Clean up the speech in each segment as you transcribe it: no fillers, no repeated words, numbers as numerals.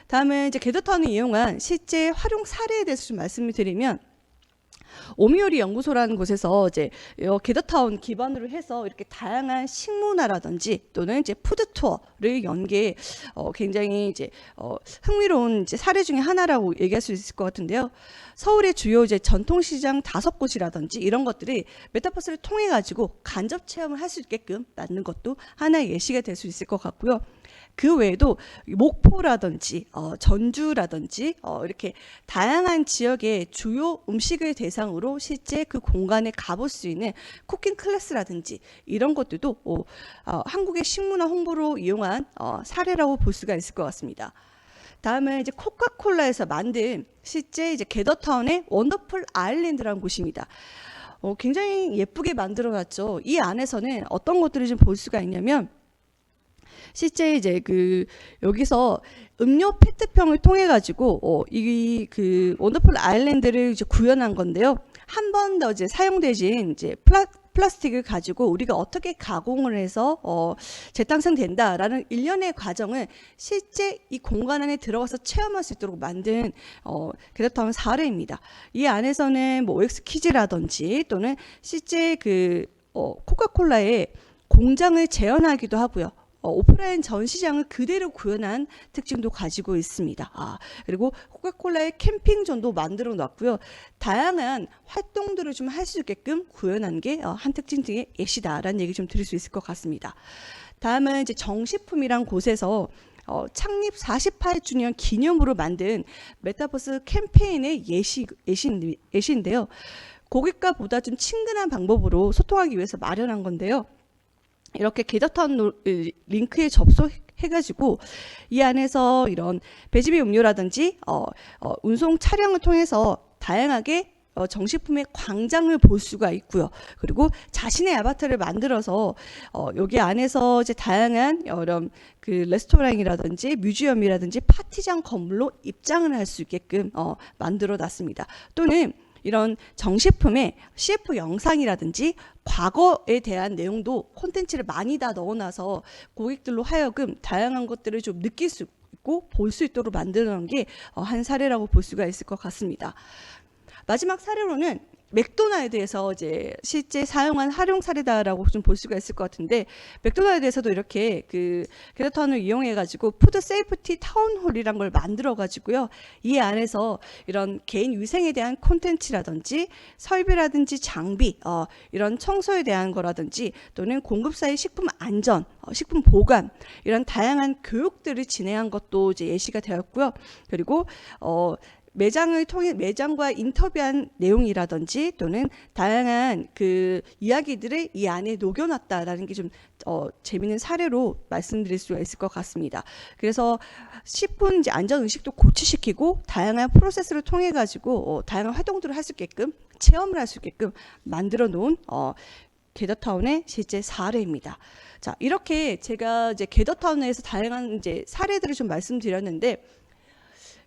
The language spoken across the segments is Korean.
다음은 이제 게더타운을 이용한 실제 활용 사례에 대해서 좀 말씀을 드리면, 오미오리 연구소라는 곳에서 이제 게더타운 기반으로 해서 이렇게 다양한 식문화라든지 또는 이제 푸드 투어를 연계 굉장히 이제 흥미로운 이제 사례 중에 하나라고 얘기할 수 있을 것 같은데요. 서울의 주요 이제 전통시장 5곳이라든지 이런 것들이 메타버스를 통해 가지고 간접 체험을 할 수 있게끔 만든 것도 하나의 예시가 될 수 있을 것 같고요. 그 외에도 목포라든지 전주라든지 이렇게 다양한 지역의 주요 음식을 대상으로 실제 그 공간에 가볼 수 있는 쿠킹 클래스라든지 이런 것들도 한국의 식문화 홍보로 이용한 사례라고 볼 수가 있을 것 같습니다. 다음은 이제 코카콜라에서 만든 실제 이제 게더타운의 원더풀 아일랜드라는 곳입니다. 굉장히 예쁘게 만들어놨죠. 이 안에서는 어떤 것들을 좀 볼 수가 있냐면, 실제 이제 여기서 음료 페트병을 통해 가지고 이 원더풀 아일랜드를 이제 구현한 건데요. 한 번 더 이제 사용되진 이제 플라스틱을 가지고 우리가 어떻게 가공을 해서 재탄생된다라는 일련의 과정을 실제 이 공간 안에 들어가서 체험할 수 있도록 만든 게더타운 사례입니다. 이 안에서는 뭐 OX 퀴즈라든지 또는 실제 코카콜라의 공장을 재현하기도 하고요. 오프라인 전시장을 그대로 구현한 특징도 가지고 있습니다. 그리고 코카콜라의 캠핑존도 만들어 놨고요. 다양한 활동들을 좀 할 수 있게끔 구현한 게 한 특징 중에 예시다라는 얘기 좀 드릴 수 있을 것 같습니다. 다음은 이제 정식품이란 곳에서 창립 48주년 기념으로 만든 메타버스 캠페인의 예시인데요. 고객과 보다 좀 친근한 방법으로 소통하기 위해서 마련한 건데요. 이렇게 게더타운 링크에 접속해가지고 이 안에서 이런 배지비 음료라든지 운송 차량을 통해서 다양하게 정식품의 광장을 볼 수가 있고요. 그리고 자신의 아바타를 만들어서 여기 안에서 이제 다양한 이런 레스토랑이라든지 뮤지엄이라든지 파티장 건물로 입장을 할 수 있게끔 만들어 놨습니다. 또는 이런 정식품에 CF 영상이라든지 과거에 대한 내용도 콘텐츠를 많이 다 넣어놔서 고객들로 하여금 다양한 것들을 좀 느낄 수 있고 볼 수 있도록 만들어 놓은 게 한 사례라고 볼 수가 있을 것 같습니다. 마지막 사례로는 맥도날드에서 이제 실제 사용한 활용 사례다라고 좀 볼 수가 있을 것 같은데, 맥도날드에서도 이렇게 게더타운을 이용해 가지고 푸드 세이프티 타운홀이란 걸 만들어 가지고요. 이 안에서 이런 개인 위생에 대한 콘텐츠라든지 설비라든지 장비, 이런 청소에 대한 거라든지 또는 공급사의 식품 안전, 식품 보관 이런 다양한 교육들을 진행한 것도 이제 예시가 되었고요. 그리고 매장을 통해 매장과 인터뷰한 내용이라든지 또는 다양한 이야기들을 이 안에 녹여놨다라는 게 좀 재미있는 사례로 말씀드릴 수가 있을 것 같습니다. 그래서 식품 이제 안전 의식도 고취시키고 다양한 프로세스를 통해 가지고 다양한 활동들을 할 수 있게끔 체험을 할 수 있게끔 만들어 놓은 게더타운의 실제 사례입니다. 자, 이렇게 제가 이제 게더타운에서 다양한 이제 사례들을 좀 말씀드렸는데,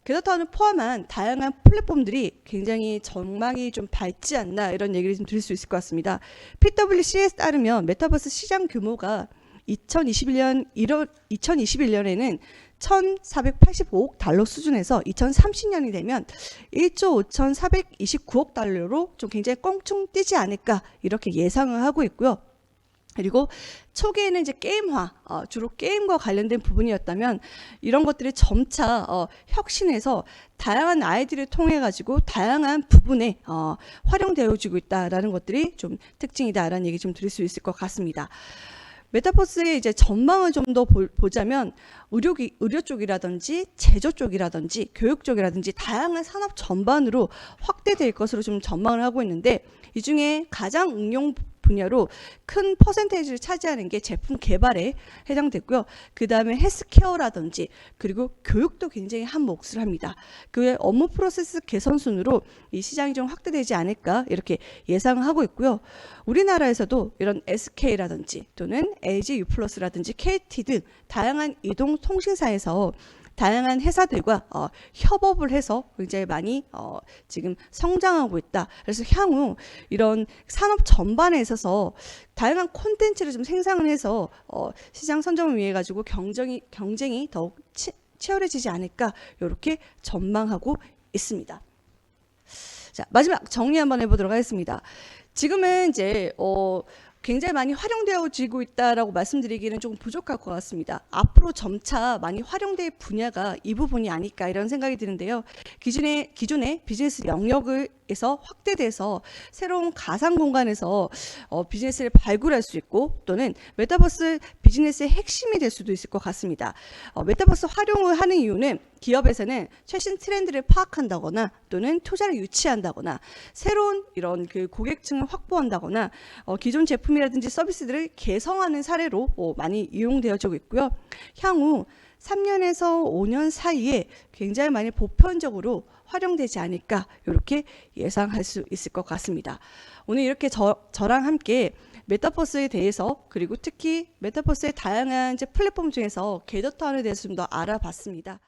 게더타운을 포함한 다양한 플랫폼들이 굉장히 전망이 좀 밝지 않나 이런 얘기를 좀 드릴 수 있을 것 같습니다. PwC에 따르면 메타버스 시장 규모가 2021년에는 1,485억 달러 수준에서 2030년이 되면 1조 5,429억 달러로 좀 굉장히 껑충 뛰지 않을까 이렇게 예상을 하고 있고요. 그리고 초기에는 이제 게임화, 주로 게임과 관련된 부분이었다면 이런 것들이 점차 혁신해서 다양한 아이디를 통해 가지고 다양한 부분에 활용되어지고 있다라는 것들이 좀 특징이다라는 얘기 좀 드릴 수 있을 것 같습니다. 메타버스의 이제 전망을 좀 더 보자면 의료 쪽이라든지 제조 쪽이라든지 교육 쪽이라든지 다양한 산업 전반으로 확대될 것으로 좀 전망을 하고 있는데, 이 중에 가장 응용 분야로 큰 퍼센테이지를 차지하는 게 제품 개발에 해당됐고요. 그 다음에 헬스케어라든지 그리고 교육도 굉장히 한 몫을 합니다. 그 외 업무 프로세스 개선 순으로 이 시장이 좀 확대되지 않을까 이렇게 예상을 하고 있고요. 우리나라에서도 이런 SK라든지 또는 LG U+라든지 KT 등 다양한 이동통신사에서 다양한 회사들과 협업을 해서 굉장히 많이 지금 성장하고 있다. 그래서 향후 이런 산업 전반에 있어서 다양한 콘텐츠를 좀 생산을 해서 시장 선점을 위해 가지고 경쟁이 더욱 치열해지지 않을까 이렇게 전망하고 있습니다. 자, 마지막 정리 한번 해보도록 하겠습니다. 지금은 이제 굉장히 많이 활용되어지고 있다라고 말씀드리기는 조금 부족할 것 같습니다. 앞으로 점차 많이 활용될 분야가 이 부분이 아닐까 이런 생각이 드는데요. 기존의 비즈니스 영역에서 확대돼서 새로운 가상 공간에서 비즈니스를 발굴할 수 있고 또는 메타버스 비즈니스의 핵심이 될 수도 있을 것 같습니다. 메타버스 활용을 하는 이유는 기업에서는 최신 트렌드를 파악한다거나 또는 투자를 유치한다거나 새로운 이런 그 고객층을 확보한다거나 기존 제품이라든지 서비스들을 개성하는 사례로 많이 이용되어지고 있고요. 향후 3년에서 5년 사이에 굉장히 많이 보편적으로 활용되지 않을까 이렇게 예상할 수 있을 것 같습니다. 오늘 이렇게 저랑 함께 메타버스에 대해서 그리고 특히 메타버스의 다양한 이제 플랫폼 중에서 게더타운에 대해서 좀 더 알아봤습니다.